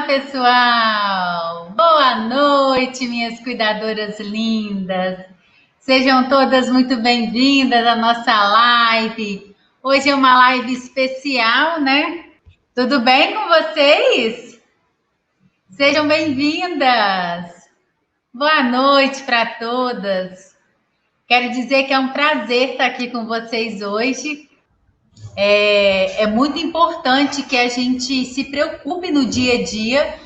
pessoal! Boa noite, minhas cuidadoras lindas! Sejam todas muito bem-vindas à nossa live. Hoje é uma live especial, né? Tudo bem com vocês? Sejam bem-vindas! Boa noite para todas! Quero dizer que é um prazer estar aqui com vocês hoje. É muito importante que a gente se preocupe no dia a dia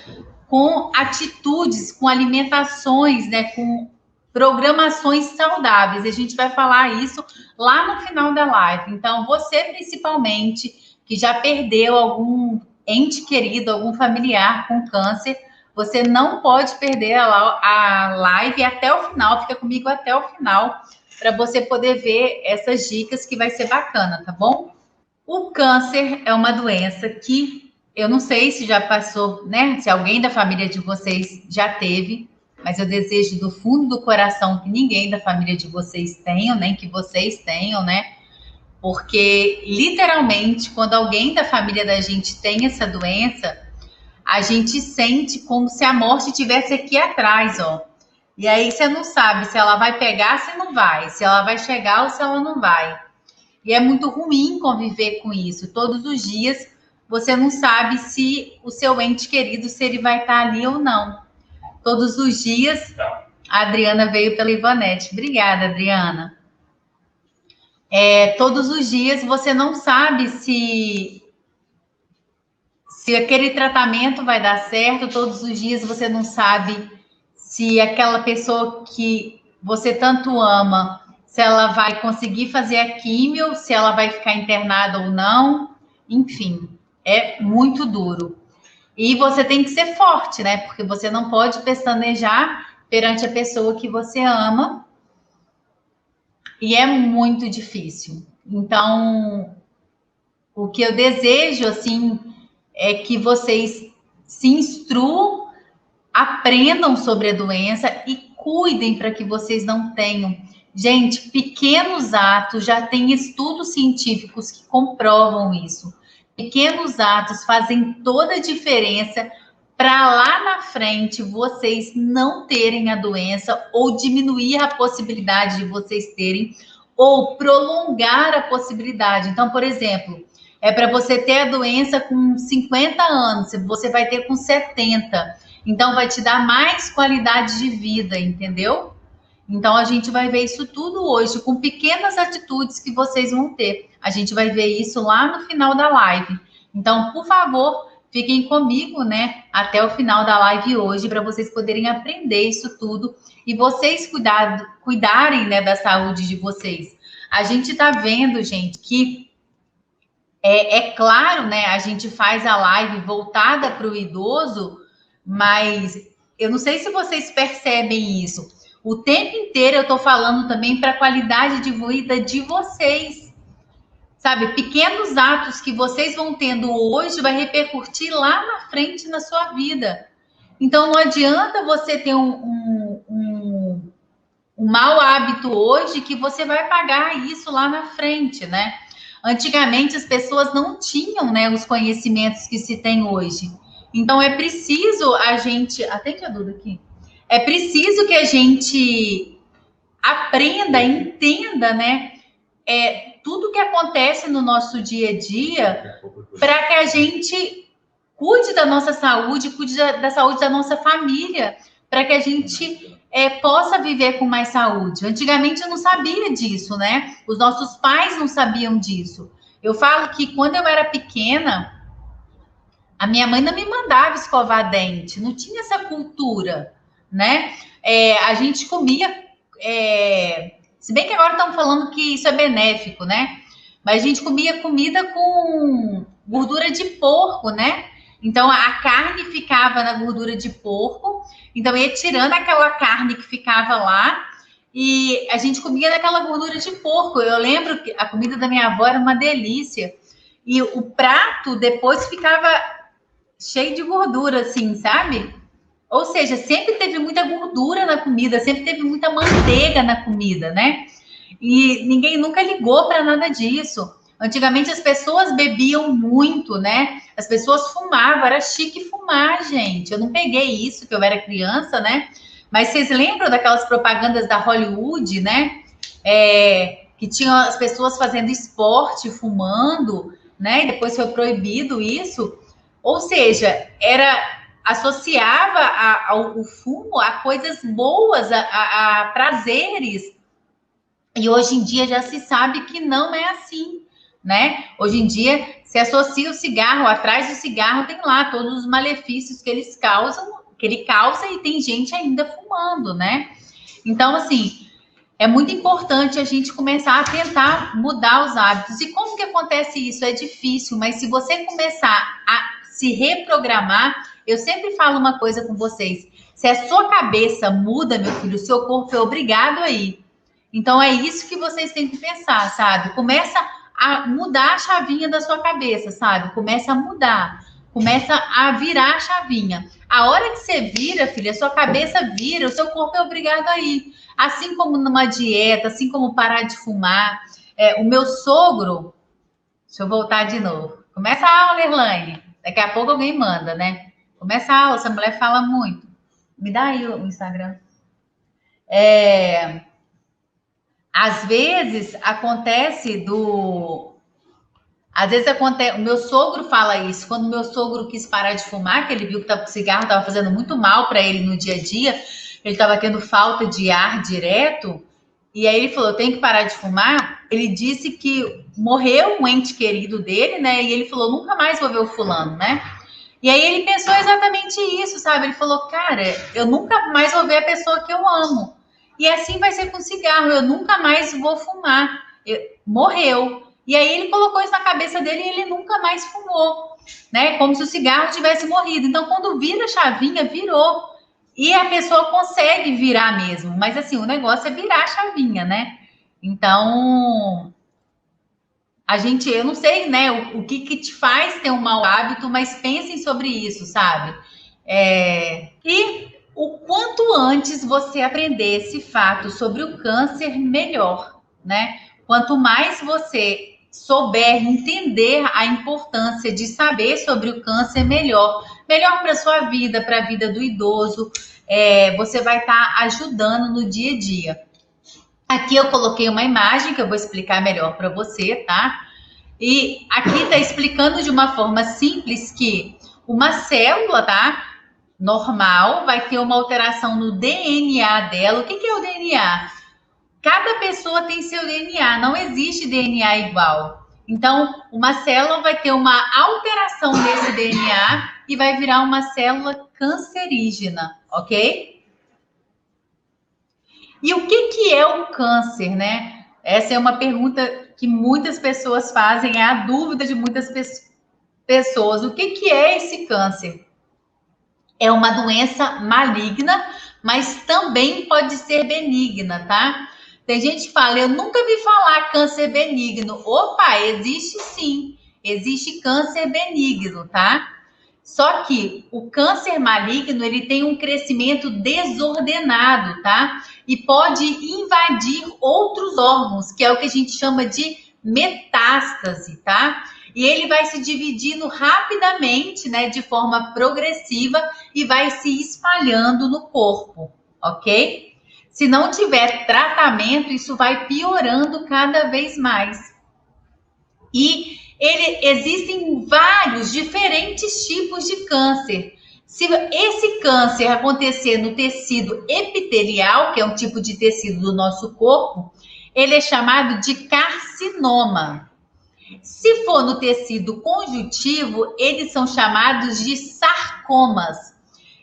com atitudes, com alimentações, né, com programações saudáveis. A gente vai falar isso lá no final da live. Então, você principalmente que já perdeu algum ente querido, algum familiar com câncer, você não pode perder a live até o final. Fica comigo até o final para você poder ver essas dicas que vai ser bacana, tá bom? O câncer é uma doença que eu não sei se já passou, né? Se alguém da família de vocês já teve, mas eu desejo do fundo do coração que ninguém da família de vocês tenham, nem que vocês tenham, né? Porque literalmente, quando alguém da família da gente tem essa doença, a gente sente como se a morte estivesse aqui atrás, ó. E aí você não sabe se ela vai pegar, se não vai, se ela vai chegar ou se ela não vai. E é muito ruim conviver com isso. Todos os dias você não sabe se o seu ente querido, se ele vai estar ali ou não. Todos os dias, a Adriana veio pela Ivonete. Obrigada, Adriana. Todos os dias você não sabe se aquele tratamento vai dar certo. Todos os dias você não sabe se aquela pessoa que você tanto ama, se ela vai conseguir fazer a químio, se ela vai ficar internada ou não. Enfim, é muito duro. E você tem que ser forte, né? Porque você não pode pestanejar perante a pessoa que você ama. E é muito difícil. Então, o que eu desejo, assim, é que vocês se instruam, aprendam sobre a doença e cuidem para que vocês não tenham. Gente, pequenos atos, já tem estudos científicos que comprovam isso. Pequenos atos fazem toda a diferença para lá na frente vocês não terem a doença ou diminuir a possibilidade de vocês terem ou prolongar a possibilidade. Então, por exemplo, é para você ter a doença com 50 anos, você vai ter com 70. Então, vai te dar mais qualidade de vida, entendeu? Então, a gente vai ver isso tudo hoje, com pequenas atitudes que vocês vão ter. A gente vai ver isso lá no final da live. Então, por favor, fiquem comigo, né, até o final da live hoje, para vocês poderem aprender isso tudo e vocês cuidarem, né, da saúde de vocês. A gente está vendo, gente, que é claro, né, a gente faz a live voltada para o idoso, mas eu não sei se vocês percebem isso. O tempo inteiro eu estou falando também para a qualidade de vida de vocês. Sabe, pequenos atos que vocês vão tendo hoje vai repercutir lá na frente na sua vida. Então, não adianta você ter um mau hábito hoje que você vai pagar isso lá na frente, né? Antigamente, as pessoas não tinham, né, os conhecimentos que se tem hoje. Então, é preciso a gente... Atende a Duda aqui. É preciso que a gente aprenda, entenda, né? Tudo que acontece no nosso dia a dia para que a gente cuide da nossa saúde, cuide da saúde da nossa família, para que a gente possa viver com mais saúde. Antigamente eu não sabia disso, né? Os nossos pais não sabiam disso. Eu falo que quando eu era pequena, a minha mãe não me mandava escovar dente, não tinha essa cultura, né? A gente comia... se bem que agora estão falando que isso é benéfico, né? Mas a gente comia comida com gordura de porco, né? Então, a carne ficava na gordura de porco. Então, ia tirando aquela carne que ficava lá e a gente comia daquela gordura de porco. Eu lembro que a comida da minha avó era uma delícia. E o prato depois ficava cheio de gordura, assim, sabe? Ou seja, sempre teve muita gordura na comida, sempre teve muita manteiga na comida, né? E ninguém nunca ligou para nada disso. Antigamente as pessoas bebiam muito, né? As pessoas fumavam, era chique fumar, gente. Eu não peguei isso, que eu era criança, né? Mas vocês lembram daquelas propagandas da Hollywood, né? Que tinham as pessoas fazendo esporte, fumando, né? E depois foi proibido isso. Ou seja, associava o fumo a coisas boas, a prazeres. E hoje em dia já se sabe que não é assim, né? Hoje em dia se associa o cigarro, atrás do cigarro tem lá todos os malefícios que ele causa e tem gente ainda fumando, né? Então, assim, é muito importante a gente começar a tentar mudar os hábitos. E como que acontece isso? É difícil, mas se você começar a se reprogramar, eu sempre falo uma coisa com vocês: se a sua cabeça muda, meu filho, o seu corpo é obrigado a ir. Então é isso que vocês têm que pensar, sabe? Começa a mudar a chavinha da sua cabeça, sabe? Começa a mudar, começa a virar a chavinha. A hora que você vira, filha, a sua cabeça vira, o seu corpo é obrigado a ir. Assim como numa dieta, assim como parar de fumar. O meu sogro, deixa eu voltar de novo. Começa a aula, Erlane. Daqui a pouco alguém manda, né? Começa a aula, essa mulher fala muito. Me dá aí o Instagram. Às vezes acontece o meu sogro fala isso. Quando o meu sogro quis parar de fumar, que ele viu que o cigarro estava fazendo muito mal para ele no dia a dia, ele estava tendo falta de ar direto, e aí ele falou: tem que parar de fumar. Ele disse que morreu um ente querido dele, né? E ele falou: nunca mais vou ver o fulano, né? E aí ele pensou exatamente isso, sabe? Ele falou: cara, eu nunca mais vou ver a pessoa que eu amo. E assim vai ser com cigarro, eu nunca mais vou fumar. Morreu. E aí ele colocou isso na cabeça dele e ele nunca mais fumou, né? Como se o cigarro tivesse morrido. Então, quando vira a chavinha, virou. E a pessoa consegue virar mesmo. Mas assim, o negócio é virar a chavinha, né? Então, eu não sei, né, o que te faz ter um mau hábito, mas pensem sobre isso, sabe? E o quanto antes você aprender esse fato sobre o câncer, melhor, né? Quanto mais você souber entender a importância de saber sobre o câncer, melhor. Melhor para sua vida, para a vida do idoso. Você vai estar ajudando no dia a dia. Aqui eu coloquei uma imagem que eu vou explicar melhor para você, tá? E aqui está explicando de uma forma simples que uma célula, tá? Normal, vai ter uma alteração no DNA dela. O que é o DNA? Cada pessoa tem seu DNA, não existe DNA igual. Então, uma célula vai ter uma alteração desse DNA e vai virar uma célula cancerígena, ok? E o que é o câncer, né? Essa é uma pergunta que muitas pessoas fazem, é a dúvida de muitas pessoas. O que é esse câncer? É uma doença maligna, mas também pode ser benigna, tá? Tem gente que fala: eu nunca vi falar câncer benigno. Opa, existe sim. Existe câncer benigno, tá? Só que o câncer maligno, ele tem um crescimento desordenado, tá? E pode invadir outros órgãos, que é o que a gente chama de metástase, tá? E ele vai se dividindo rapidamente, né, de forma progressiva e vai se espalhando no corpo, ok? Se não tiver tratamento, isso vai piorando cada vez mais. E existem vários diferentes tipos de câncer. Se esse câncer acontecer no tecido epitelial, que é um tipo de tecido do nosso corpo, ele é chamado de carcinoma. Se for no tecido conjuntivo, eles são chamados de sarcomas.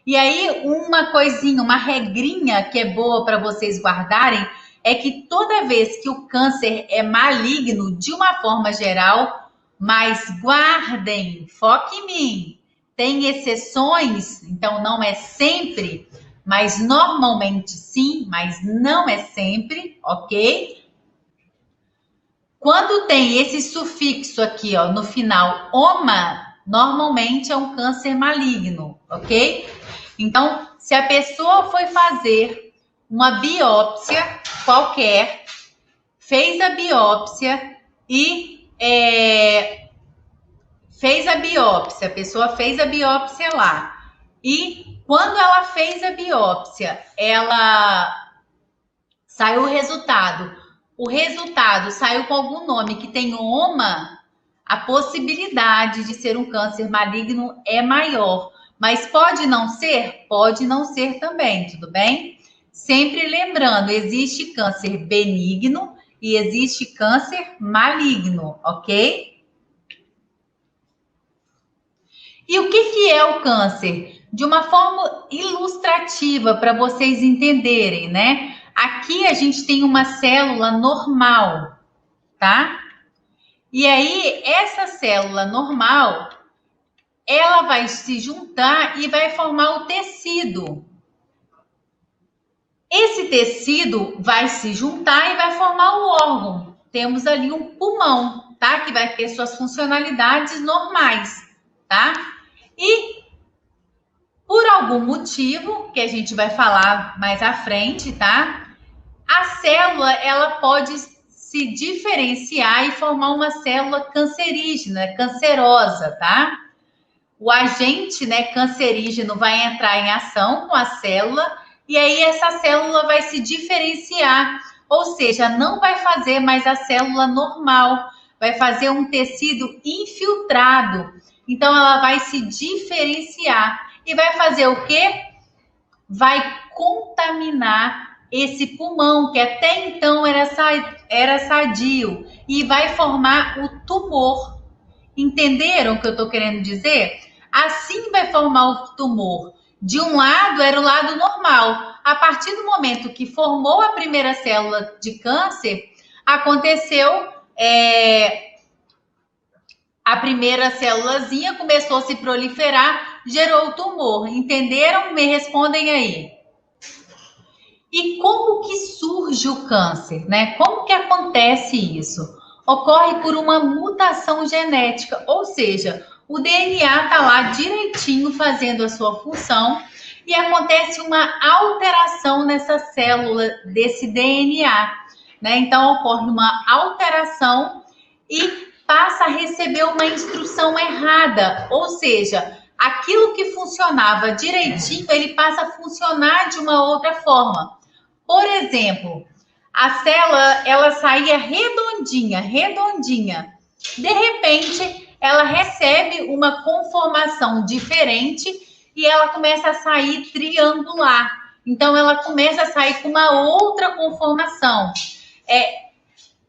E aí, uma coisinha, uma regrinha que é boa para vocês guardarem, é que toda vez que o câncer é maligno, de uma forma geral, mas guardem, foque em mim. Tem exceções, então não é sempre, mas normalmente sim, mas não é sempre, ok? Quando tem esse sufixo aqui, ó, no final, oma, normalmente é um câncer maligno, ok? Então, se a pessoa foi fazer uma biópsia qualquer, fez a biópsia e fez a biópsia, a pessoa fez a biópsia lá. E quando ela fez a biópsia, saiu o resultado. O resultado saiu com algum nome que tem OMA, a possibilidade de ser um câncer maligno é maior. Mas pode não ser? Pode não ser também, tudo bem? Sempre lembrando, existe câncer benigno e existe câncer maligno, ok? E o que é o câncer? De uma forma ilustrativa para vocês entenderem, né? Aqui a gente tem uma célula normal, tá? E aí, essa célula normal, ela vai se juntar e vai formar o tecido. Esse tecido vai se juntar e vai formar o órgão. Temos ali um pulmão, tá? Que vai ter suas funcionalidades normais, tá? E por algum motivo, que a gente vai falar mais à frente, tá? A célula, ela pode se diferenciar e formar uma célula cancerígena, cancerosa, tá? O agente, né, cancerígeno vai entrar em ação com a célula e aí essa célula vai se diferenciar, ou seja, não vai fazer mais a célula normal, vai fazer um tecido infiltrado. Então ela vai se diferenciar e vai fazer o quê? Vai contaminar esse pulmão que até então era sadio e vai formar o tumor. Entenderam o que eu estou querendo dizer? Assim vai formar o tumor. De um lado era o lado normal. A partir do momento que formou a primeira célula de câncer, aconteceu a primeira célulazinha começou a se proliferar, gerou o tumor. Entenderam? Me respondem aí. E como que surge o câncer, né? Como que acontece isso? Ocorre por uma mutação genética, ou seja, o DNA está lá direitinho fazendo a sua função e acontece uma alteração nessa célula desse DNA, né? Então ocorre uma alteração e passa a receber uma instrução errada, ou seja, aquilo que funcionava direitinho, ele passa a funcionar de uma outra forma. Por exemplo, a célula, ela saía redondinha. De repente, ela recebe uma conformação diferente e ela começa a sair triangular. Então, ela começa a sair com uma outra conformação.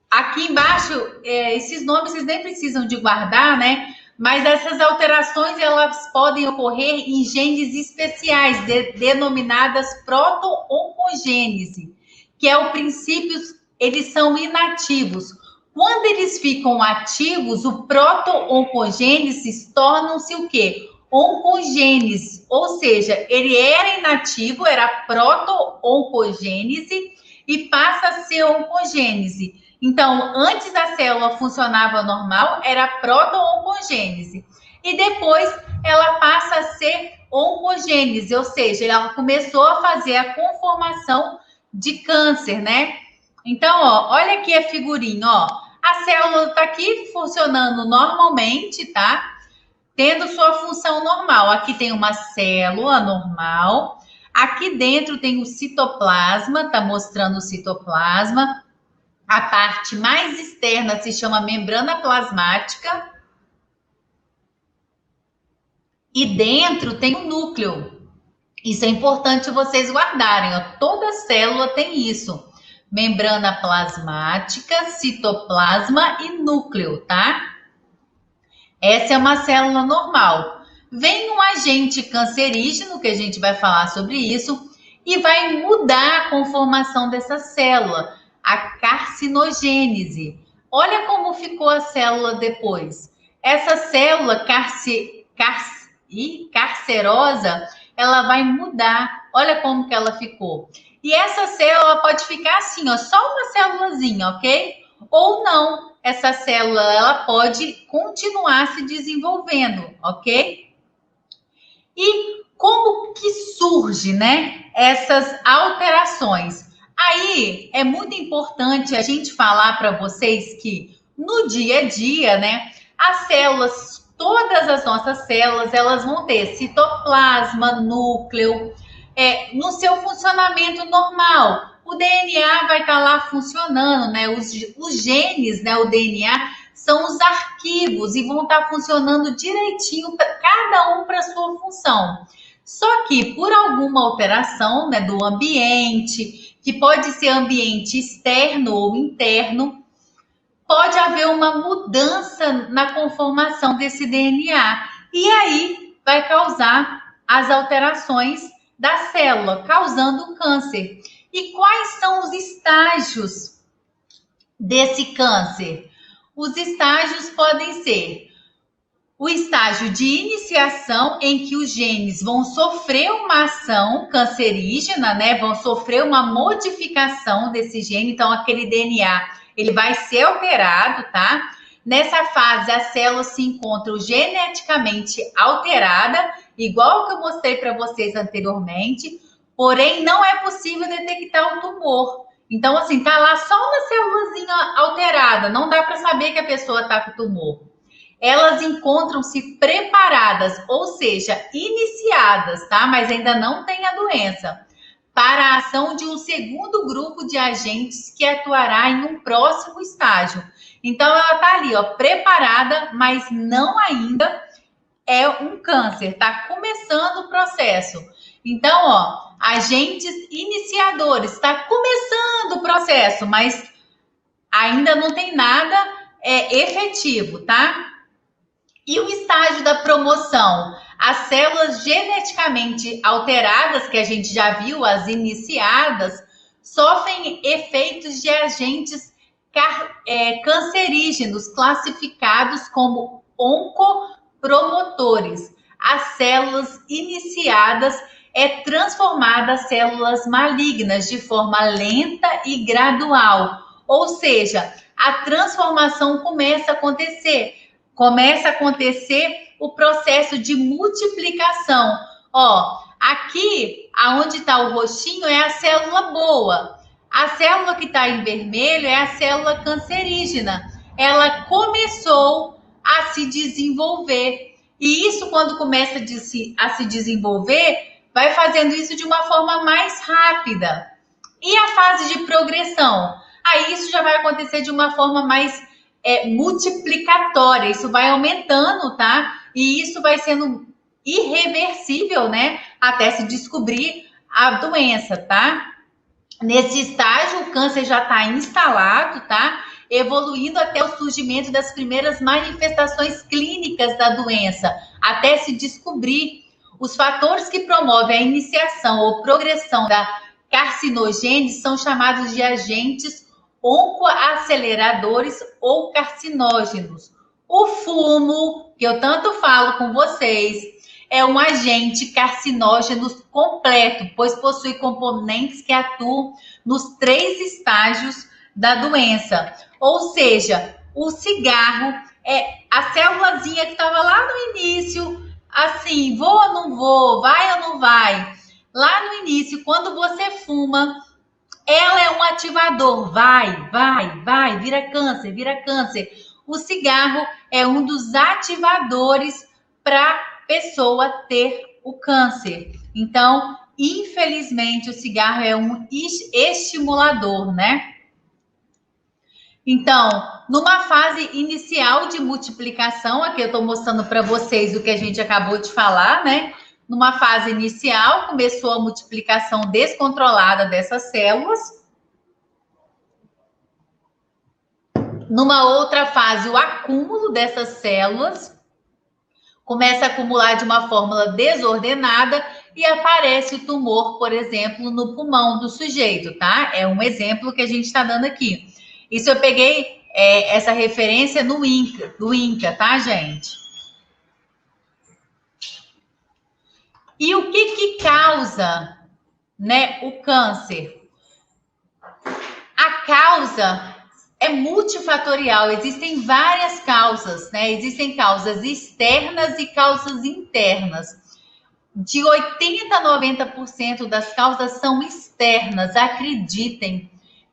Aqui embaixo, esses nomes vocês nem precisam de guardar, né? Mas essas alterações, elas podem ocorrer em genes especiais, denominadas proto-oncogênese, que é o princípio, eles são inativos. Quando eles ficam ativos, o proto-oncogênese tornam-se o quê? Oncogênese, ou seja, ele era inativo, era proto-oncogênese e passa a ser oncogênese. Então, antes a célula funcionava normal, era proto-oncogênese. E depois ela passa a ser oncogênese, ou seja, ela começou a fazer a conformação de câncer, né? Então, ó, olha aqui a figurinha, ó. A célula tá aqui funcionando normalmente, tá? Tendo sua função normal. Aqui tem uma célula normal. Aqui dentro tem o citoplasma, tá mostrando o citoplasma. A parte mais externa se chama membrana plasmática. E dentro tem o núcleo. Isso é importante vocês guardarem, ó. Toda célula tem isso. Membrana plasmática, citoplasma e núcleo, tá? Essa é uma célula normal. Vem um agente cancerígeno, que a gente vai falar sobre isso, e vai mudar a conformação dessa célula, a carcinogênese. Olha como ficou a célula depois. Essa célula carcerosa, ela vai mudar. Olha como que ela ficou. E essa célula pode ficar assim, ó, só uma célulazinha, ok? Ou não, essa célula, ela pode continuar se desenvolvendo, ok? E como que surge, né, essas alterações? Aí é muito importante a gente falar para vocês que no dia a dia, né, as células, todas as nossas células, elas vão ter citoplasma, núcleo, no seu funcionamento normal. O DNA vai estar lá funcionando, né? Os genes, né? O DNA são os arquivos e vão estar funcionando direitinho, cada um para sua função. Só que por alguma alteração, né, do ambiente, que pode ser ambiente externo ou interno, pode haver uma mudança na conformação desse DNA. E aí vai causar as alterações da célula, causando o câncer. E quais são os estágios desse câncer? Os estágios podem ser o estágio de iniciação, em que os genes vão sofrer uma ação cancerígena, né? Vão sofrer uma modificação desse gene, então aquele DNA ele vai ser alterado, tá? Nessa fase, a célula se encontra geneticamente alterada, igual que eu mostrei para vocês anteriormente, porém não é possível detectar o tumor. Então, assim, tá lá só uma célulazinha alterada, não dá para saber que a pessoa tá com tumor. Elas encontram-se preparadas, ou seja, iniciadas, tá? Mas ainda não tem a doença, para a ação de um segundo grupo de agentes que atuará em um próximo estágio. Então, ela tá ali, ó, preparada, mas não ainda é um câncer, tá começando o processo. Então, ó, agentes iniciadores, está começando o processo, mas ainda não tem nada efetivo, tá? E o estágio da promoção? As células geneticamente alteradas, que a gente já viu, as iniciadas, sofrem efeitos de agentes cancerígenos, classificados como oncopromotores. As células iniciadas transformadas em células malignas de forma lenta e gradual. Ou seja, a transformação começa a acontecer o processo de multiplicação. Ó, aqui, aonde está o roxinho, é a célula boa. A célula que está em vermelho é a célula cancerígena. Ela começou a se desenvolver. E isso, quando começa a se desenvolver, vai fazendo isso de uma forma mais rápida. E a fase de progressão? Aí isso já vai acontecer de uma forma mais multiplicatória, isso vai aumentando, tá? E isso vai sendo irreversível, né? Até se descobrir a doença, tá? Nesse estágio, o câncer já está instalado, tá? Evoluindo até o surgimento das primeiras manifestações clínicas da doença, até se descobrir os fatores que promovem a iniciação ou progressão da carcinogênese são chamados de agentes oncoaceleradores ou carcinógenos. O fumo, que eu tanto falo com vocês, é um agente carcinógeno completo, pois possui componentes que atuam nos 3 estágios da doença. Ou seja, o cigarro a célulazinha que estava lá no início, assim, vou ou não vou, vai ou não vai. Lá no início, quando você fuma, ela é um ativador, vai, vira câncer, vira câncer. O cigarro é um dos ativadores para a pessoa ter o câncer. Então, infelizmente, o cigarro é um estimulador, né? Então, numa fase inicial de multiplicação, aqui eu estou mostrando para vocês o que a gente acabou de falar, né? Numa fase inicial, começou a multiplicação descontrolada dessas células. Numa outra fase, o acúmulo dessas células começa a acumular de uma forma desordenada e aparece o tumor, por exemplo, no pulmão do sujeito, tá? É um exemplo que a gente está dando aqui. Isso eu peguei essa referência do INCA, tá, gente? E o que causa, né, o câncer? A causa é multifatorial, existem várias causas, né? Existem causas externas e causas internas. De 80% a 90% das causas são externas, acreditem.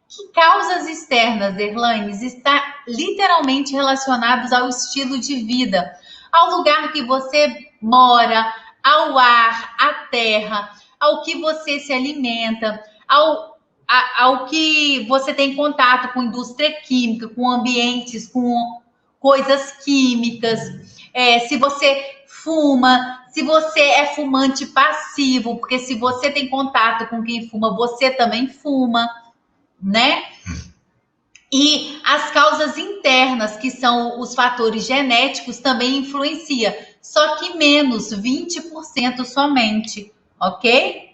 Que causas externas, Erlaine? Está literalmente relacionados ao estilo de vida, ao lugar que você mora, ao ar, à terra, ao que você se alimenta, ao que você tem contato com indústria química, com ambientes, com coisas químicas, se você fuma, se você é fumante passivo, porque se você tem contato com quem fuma, você também fuma, né? E as causas internas, que são os fatores genéticos, também influencia, só que menos, 20% somente, ok?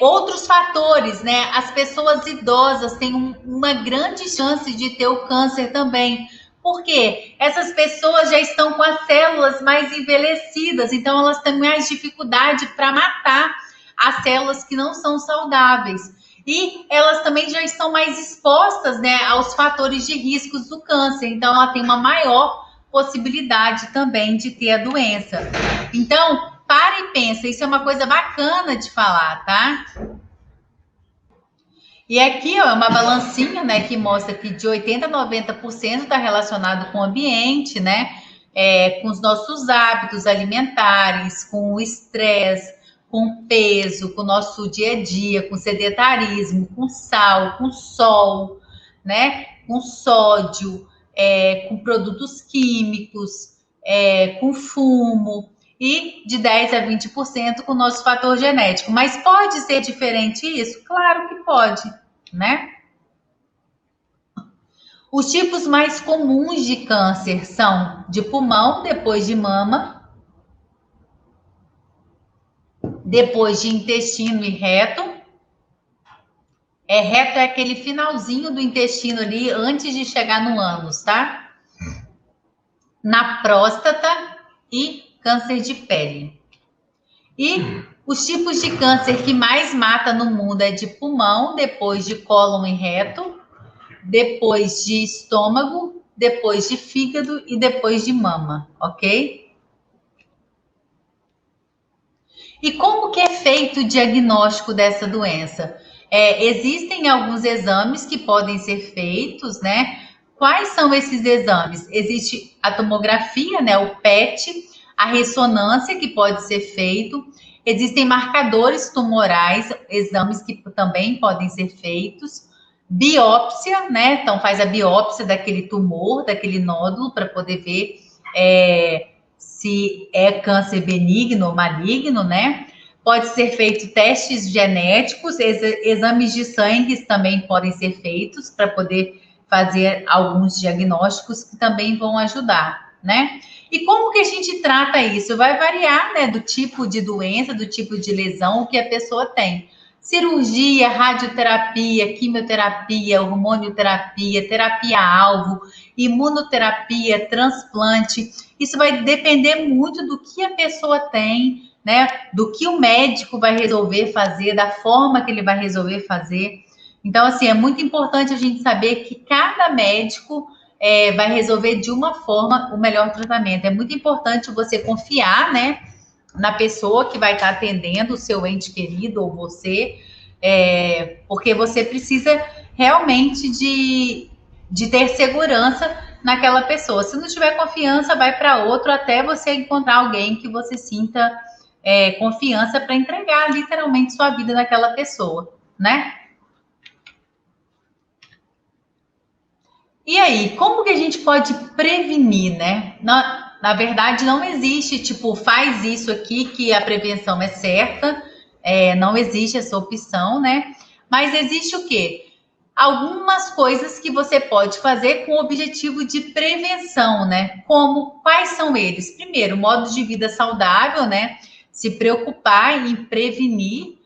Outros fatores, né? As pessoas idosas têm uma grande chance de ter o câncer também. Por quê? Essas pessoas já estão com as células mais envelhecidas, então elas têm mais dificuldade para matar as células que não são saudáveis. E elas também já estão mais expostas, né, aos fatores de riscos do câncer. Então, ela tem uma maior possibilidade também de ter a doença. Então, para e pensa, isso é uma coisa bacana de falar, tá? E aqui, ó, é uma balancinha, né, que mostra que de 80% a 90% está relacionado com o ambiente, né? Com os nossos hábitos alimentares, com o estresse, com o peso, com o nosso dia a dia, com o sedentarismo, com sal, com sol, né? Com sódio, com produtos químicos, com fumo, e de 10% a 20% com o nosso fator genético. Mas pode ser diferente isso? Claro que pode, né? Os tipos mais comuns de câncer são de pulmão, depois de mama, depois de intestino e reto. Reto é aquele finalzinho do intestino ali, antes de chegar no ânus, tá? Na próstata e câncer de pele. E os tipos de câncer que mais mata no mundo é de pulmão, depois de cólon e reto, depois de estômago, depois de fígado e depois de mama, ok? E como que é feito o diagnóstico dessa doença? Existem alguns exames que podem ser feitos, né? Quais são esses exames? Existe a tomografia, né? O PET, a ressonância que pode ser feito. Existem marcadores tumorais, exames que também podem ser feitos. Biópsia, né? Então faz a biópsia daquele tumor, daquele nódulo, para poder ver se é câncer benigno ou maligno, né? Pode ser feito testes genéticos, exames de sangue também podem ser feitos para poder fazer alguns diagnósticos que também vão ajudar, né? E como que a gente trata isso? Vai variar, né, do tipo de doença, do tipo de lesão que a pessoa tem. Cirurgia, radioterapia, quimioterapia, hormonioterapia, terapia-alvo, imunoterapia, transplante. Isso vai depender muito do que a pessoa tem, né? Do que o médico vai resolver fazer, da forma que ele vai resolver fazer. Então, assim, é muito importante a gente saber que cada médico vai resolver de uma forma o melhor tratamento. É muito importante você confiar, né, na pessoa que vai estar atendendo o seu ente querido ou você, porque você precisa realmente de ter segurança naquela pessoa. Se não tiver confiança, vai para outro até você encontrar alguém que você sinta confiança para entregar literalmente sua vida naquela pessoa, né? E aí, como que a gente pode prevenir, né? Na verdade, não existe, tipo, faz isso aqui que a prevenção é certa, não existe essa opção, né? Mas existe o quê? Algumas coisas que você pode fazer com o objetivo de prevenção, né? Como, quais são eles? Primeiro, modo de vida saudável, né? Se preocupar em prevenir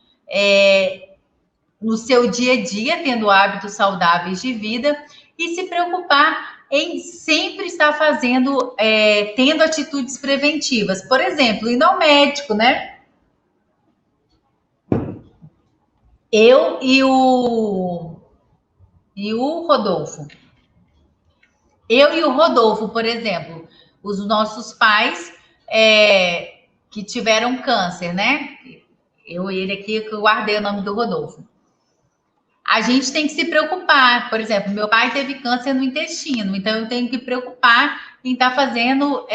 no seu dia a dia, tendo hábitos saudáveis de vida, e se preocupar em sempre estar fazendo, tendo atitudes preventivas. Por exemplo, indo ao médico, né? Eu e o Rodolfo. Eu e o Rodolfo, por exemplo, os nossos pais que tiveram câncer, né? Eu e ele aqui, que eu guardei o nome do Rodolfo. a gente tem que se preocupar. Por exemplo, meu pai teve câncer no intestino, então eu tenho que preocupar em estar fazendo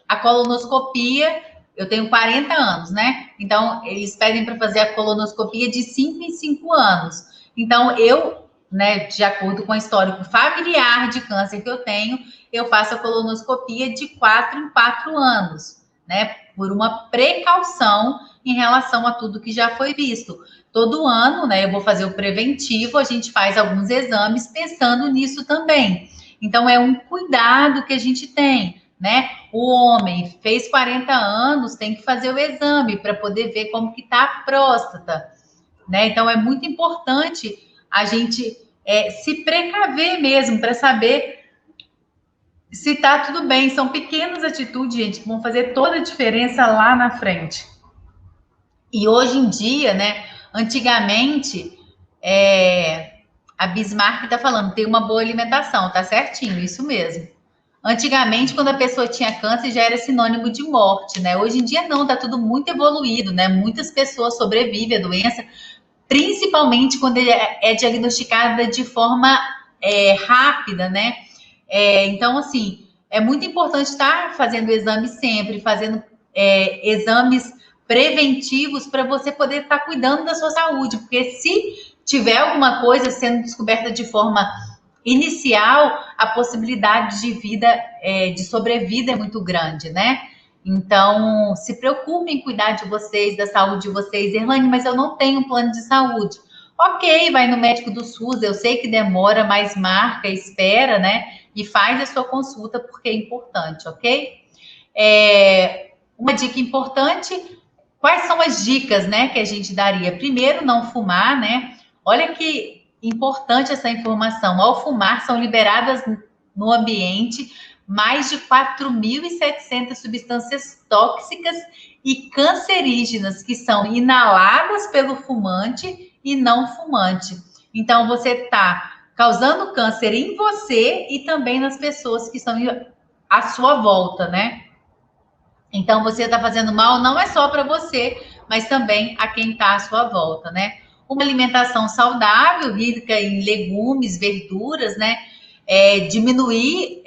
a colonoscopia. Eu tenho 40 anos, né? Então, eles pedem para fazer a colonoscopia de 5 em 5 anos. Então, eu, né, de acordo com o histórico familiar de câncer que eu faço a colonoscopia de 4 em 4 anos, né? Por uma precaução em relação a tudo que já foi visto. Todo ano, né, eu vou fazer o preventivo, a gente faz alguns exames pensando nisso também. Então, é um cuidado que a gente tem, né? O homem fez 40 anos, tem que fazer o exame para poder ver como que está a próstata, né? Então, é muito importante a gente se precaver mesmo para saber se está tudo bem. São pequenas atitudes, gente, que vão fazer toda a diferença lá na frente. E hoje em dia, né? Antigamente, a Bismarck está falando, tem uma boa alimentação, tá certinho, isso mesmo. Antigamente, quando a pessoa tinha câncer, já era sinônimo de morte, né? Hoje em dia não, tá tudo muito evoluído, né? Muitas pessoas sobrevivem à doença, principalmente quando é diagnosticada de forma rápida, né? Então, assim, é muito importante estar fazendo exame sempre, fazendo exames preventivos para você poder estar cuidando da sua saúde, porque se tiver alguma coisa sendo descoberta de forma inicial, a possibilidade de vida, de sobrevida é muito grande, né? Então, se preocupem em cuidar de vocês, da saúde de vocês. Erlane, mas eu não tenho plano de saúde. Ok, vai no médico do SUS, eu sei que demora, mas marca, espera, né? E faz a sua consulta, porque é importante, ok? Uma dica importante, quais são as dicas, né, que a gente daria? Primeiro, não fumar, né? Olha que importante essa informação. Ao fumar, são liberadas no ambiente mais de 4.700 substâncias tóxicas e cancerígenas que são inaladas pelo fumante e não fumante. Então, você está causando câncer em você e também nas pessoas que estão à sua volta, né? Então, você está fazendo mal não é só para você, mas também a quem está à sua volta, né? Uma alimentação saudável, rica em legumes, verduras, né? Diminuir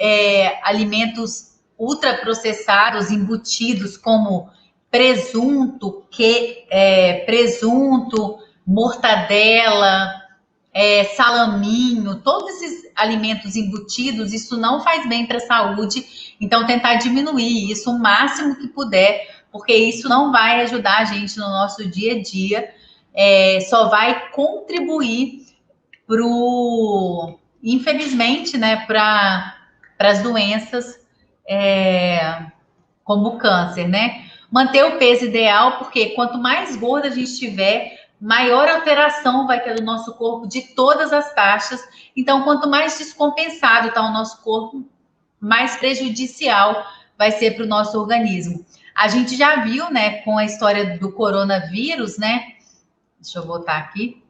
alimentos ultraprocessados, embutidos, como presunto, mortadela, salaminho, todos esses alimentos embutidos, isso não faz bem para a saúde. Então, tentar diminuir isso o máximo que puder, porque isso não vai ajudar a gente no nosso dia a dia, só vai contribuir infelizmente, né, para as doenças como o câncer, né? Manter o peso ideal, porque quanto mais gorda a gente tiver, maior alteração vai ter no nosso corpo de todas as taxas. Então, quanto mais descompensado está o nosso corpo, mais prejudicial vai ser para o nosso organismo. A gente já viu, né, com a história do coronavírus, né? Deixa eu botar aqui.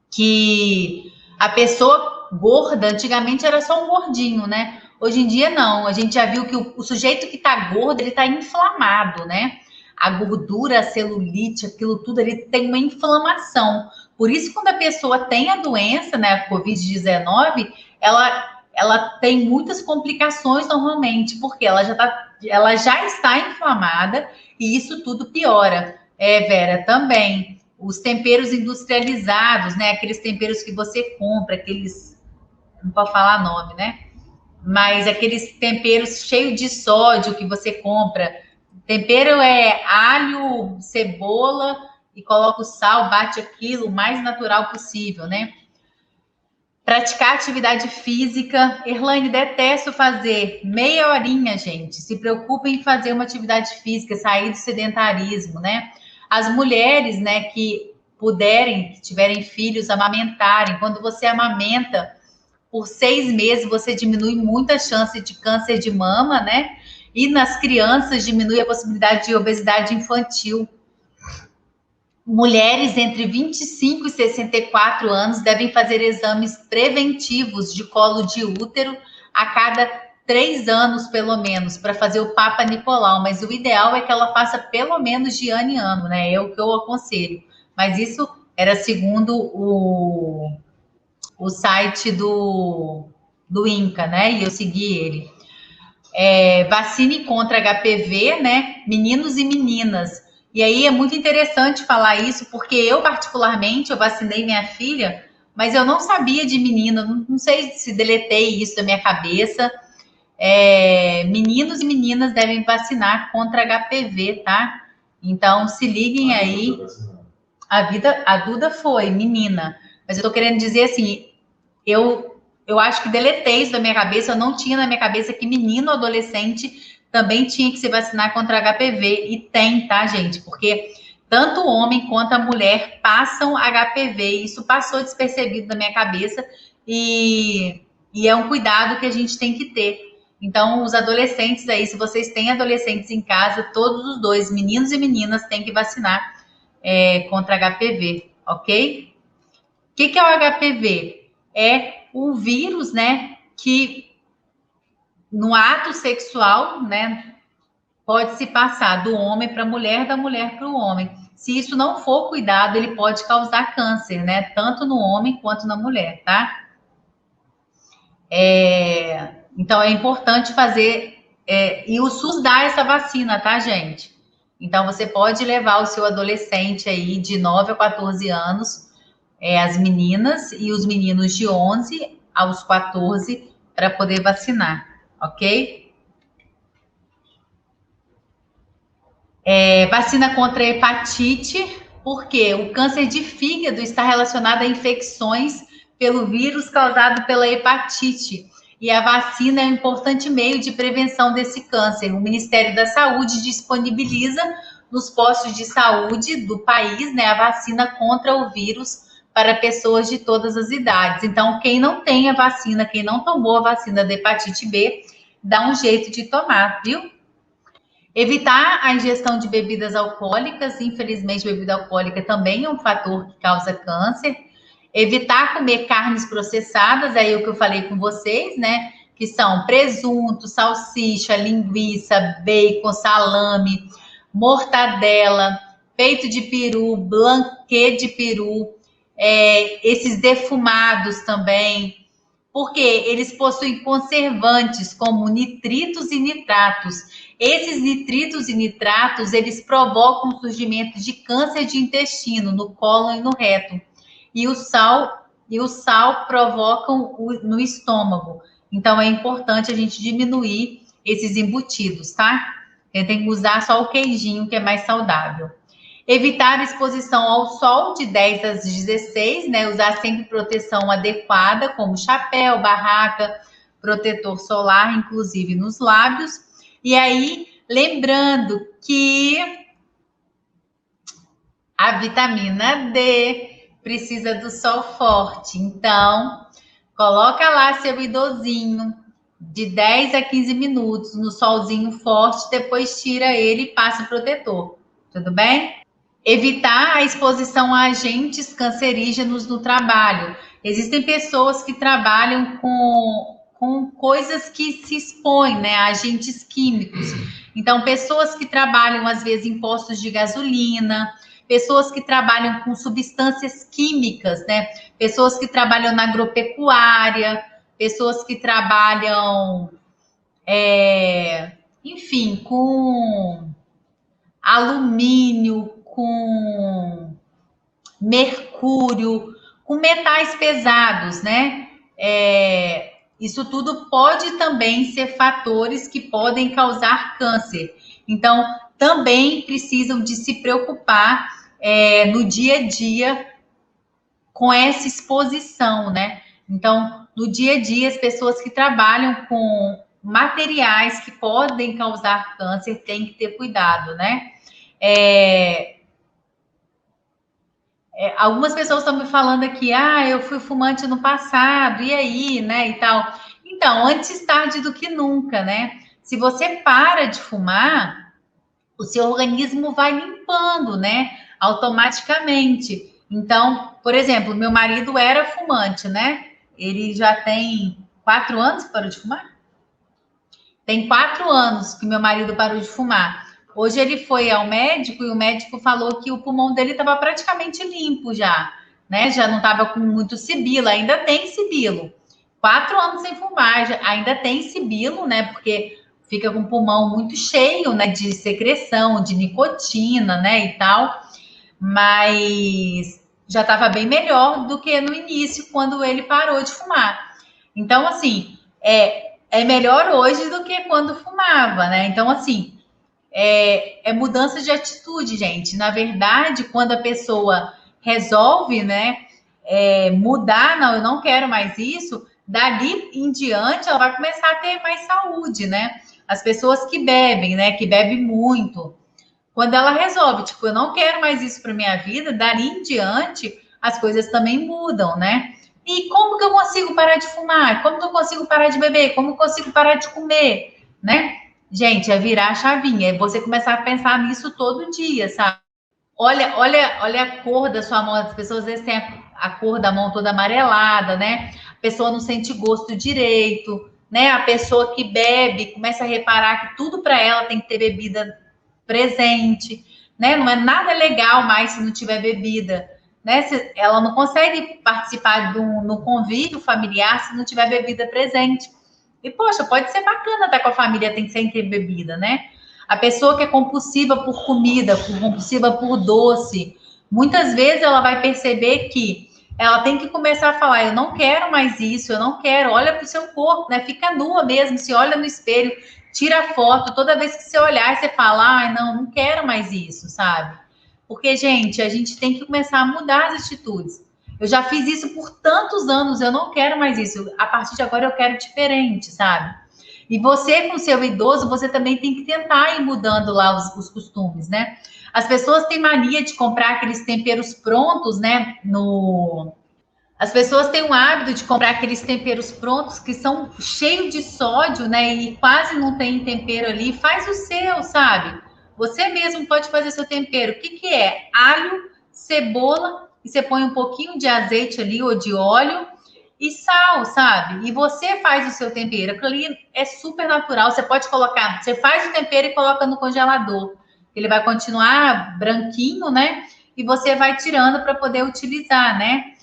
Que a pessoa gorda, antigamente era só um gordinho, né? Hoje em dia não. A gente já viu que o sujeito que tá gordo, ele tá inflamado, né? A gordura, a celulite, aquilo tudo, ele tem uma inflamação. Por isso, quando a pessoa tem a doença, né, a Covid-19, ela tem muitas complicações normalmente, porque ela já está inflamada e isso tudo piora. Vera, também os temperos industrializados, né? Aqueles temperos que você compra, aqueles, não pode falar nome, né? Mas aqueles temperos cheios de sódio que você compra. Tempero é alho, cebola e coloca o sal, bate aquilo o mais natural possível, né? Praticar atividade física. Erlane, detesto fazer meia horinha, gente. Se preocupe em fazer uma atividade física, sair do sedentarismo, né? As mulheres, né, que puderem, que tiverem filhos, amamentarem. Quando você amamenta por 6 meses, você diminui muito a chance de câncer de mama, né? E nas crianças diminui a possibilidade de obesidade infantil. Mulheres entre 25 e 64 anos devem fazer exames preventivos de colo de útero a cada 3 anos, pelo menos, para fazer o Papa Nicolau. Mas o ideal é que ela faça pelo menos de ano em ano, né? É o que eu aconselho. Mas isso era segundo o site do INCA, né? E eu segui ele. Vacine contra HPV, né? Meninos e meninas. E aí é muito interessante falar isso, porque eu, particularmente, eu vacinei minha filha, mas eu não sabia de menina, não sei se deletei isso da minha cabeça. Meninos e meninas devem vacinar contra HPV, tá? Então, se liguem aí. A Duda foi menina, mas eu tô querendo dizer assim, eu acho que deletei isso da minha cabeça, eu não tinha na minha cabeça que menino ou adolescente também tinha que se vacinar contra HPV, e tem, tá, gente? Porque tanto o homem quanto a mulher passam HPV, e isso passou despercebido da minha cabeça, e é um cuidado que a gente tem que ter. Então, os adolescentes aí, se vocês têm adolescentes em casa, todos os dois, meninos e meninas, têm que vacinar contra HPV, ok? O que é o HPV? É o vírus, né, que no ato sexual, né, pode se passar do homem para a mulher, da mulher para o homem. Se isso não for cuidado, ele pode causar câncer, né, tanto no homem quanto na mulher, tá? Então é importante fazer, e o SUS dá essa vacina, tá, gente? Então você pode levar o seu adolescente aí de 9 a 14 anos, as meninas e os meninos de 11 aos 14 para poder vacinar, ok? Vacina contra a hepatite, porque o câncer de fígado está relacionado a infecções pelo vírus causado pela hepatite. E a vacina é um importante meio de prevenção desse câncer. O Ministério da Saúde disponibiliza nos postos de saúde do país, né, a vacina contra o vírus para pessoas de todas as idades. Então, quem não tem a vacina, quem não tomou a vacina da hepatite B, dá um jeito de tomar, viu? Evitar a ingestão de bebidas alcoólicas, infelizmente, bebida alcoólica também é um fator que causa câncer. Evitar comer carnes processadas, aí é o que eu falei com vocês, né? Que são presunto, salsicha, linguiça, bacon, salame, mortadela, peito de peru, blanquê de peru, esses defumados também, porque eles possuem conservantes como nitritos e nitratos. Esses nitritos e nitratos, eles provocam o surgimento de câncer de intestino no cólon e no reto. E o sal provocam no estômago. Então é importante a gente diminuir esses embutidos, tá? Tem que usar só o queijinho, que é mais saudável. Evitar a exposição ao sol de 10 às 16, né? Usar sempre proteção adequada, como chapéu, barraca, protetor solar, inclusive nos lábios. E aí, lembrando que a vitamina D precisa do sol forte. Então, coloca lá seu idosinho de 10 a 15 minutos no solzinho forte, depois tira ele e passa o protetor. Tudo bem? Evitar a exposição a agentes cancerígenos no trabalho. Existem pessoas que trabalham com coisas que se expõem, né, a agentes químicos. Então, pessoas que trabalham, às vezes, em postos de gasolina, pessoas que trabalham com substâncias químicas, né, pessoas que trabalham na agropecuária, pessoas que trabalham, enfim, com alumínio, com mercúrio, com metais pesados, né? Isso tudo pode também ser fatores que podem causar câncer. Então, também precisam de se preocupar no dia a dia com essa exposição, né? Então, no dia a dia, as pessoas que trabalham com materiais que podem causar câncer têm que ter cuidado, né? Algumas pessoas estão me falando aqui, eu fui fumante no passado, e aí, né, e tal. Então, antes tarde do que nunca, né? Se você para de fumar, o seu organismo vai limpando, né, automaticamente. Então, por exemplo, meu marido era fumante, né? Ele já tem 4 anos que parou de fumar? Tem 4 anos que meu marido parou de fumar. Hoje ele foi ao médico e o médico falou que o pulmão dele estava praticamente limpo já, né? Já não estava com muito sibilo, ainda tem sibilo. 4 anos sem fumar, ainda tem sibilo, né? Porque fica com o pulmão muito cheio, né? De secreção, de nicotina, né? E tal. Mas já estava bem melhor do que no início, quando ele parou de fumar. Então, assim, é melhor hoje do que quando fumava, né? Então, assim, é mudança de atitude, gente. Na verdade, quando a pessoa resolve, né, mudar, não, eu não quero mais isso, dali em diante ela vai começar a ter mais saúde, né? As pessoas que bebem, né, que bebem muito, quando ela resolve, tipo, eu não quero mais isso para minha vida, dali em diante as coisas também mudam, né? E como que eu consigo parar de fumar? Como que eu consigo parar de beber? Como eu consigo parar de comer, né? Gente, é virar a chavinha, é você começar a pensar nisso todo dia, sabe? Olha a cor da sua mão. As pessoas às vezes têm a cor da mão toda amarelada, né? A pessoa não sente gosto direito, né? A pessoa que bebe começa a reparar que tudo para ela tem que ter bebida presente, né? Não é nada legal mais se não tiver bebida, né? Ela não consegue participar no convívio familiar se não tiver bebida presente. E, poxa, pode ser bacana estar com a família sem ter bebida, né? A pessoa que é compulsiva por comida, compulsiva por doce, muitas vezes ela vai perceber que ela tem que começar a falar: eu não quero mais isso, eu não quero. Olha para o seu corpo, né? Fica nua mesmo, se olha no espelho, tira foto. Toda vez que você olhar, você fala: ai, não quero mais isso, sabe? Porque, gente, a gente tem que começar a mudar as atitudes. Eu já fiz isso por tantos anos, eu não quero mais isso. A partir de agora eu quero diferente, sabe? E você, com seu idoso, você também tem que tentar ir mudando lá os costumes, né? As pessoas têm mania de comprar aqueles temperos prontos, né? As pessoas têm o hábito de comprar aqueles temperos prontos que são cheios de sódio, né? E quase não tem tempero ali. Faz o seu, sabe? Você mesmo pode fazer seu tempero. O que que é? Alho, cebola, e você põe um pouquinho de azeite ali ou de óleo e sal, sabe? E você faz o seu tempero. Aquilo ali é super natural. Você pode colocar, você faz o tempero e coloca no congelador. Ele vai continuar branquinho, né? E você vai tirando para poder utilizar, né?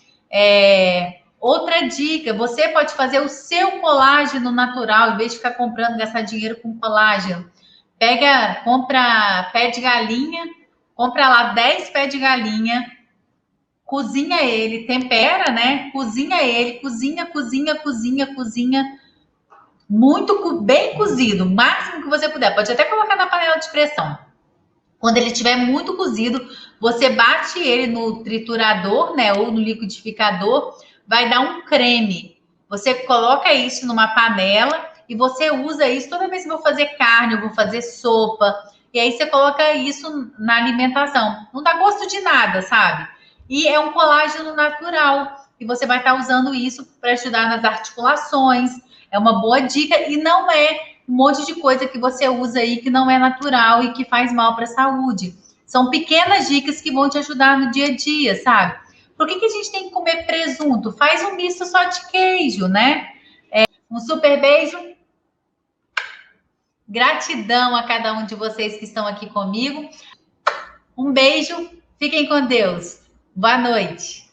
Outra dica, você pode fazer o seu colágeno natural, em vez de ficar comprando, gastar dinheiro com colágeno. Compra pé de galinha, compra lá 10 pés de galinha, cozinha ele, tempera, né? Cozinha ele, cozinha, muito bem cozido, o máximo que você puder. Pode até colocar na panela de pressão. Quando ele estiver muito cozido, você bate ele no triturador, né? Ou no liquidificador, vai dar um creme. Você coloca isso numa panela e você usa isso toda vez que eu vou fazer carne, eu vou fazer sopa. E aí você coloca isso na alimentação. Não dá gosto de nada, sabe? E é um colágeno natural. E você vai estar usando isso para ajudar nas articulações. É uma boa dica e não é um monte de coisa que você usa aí que não é natural e que faz mal para a saúde. São pequenas dicas que vão te ajudar no dia a dia, sabe? Por que a gente tem que comer presunto? Faz um misto só de queijo, né? Um super beijo. Gratidão a cada um de vocês que estão aqui comigo. Um beijo. Fiquem com Deus. Boa noite.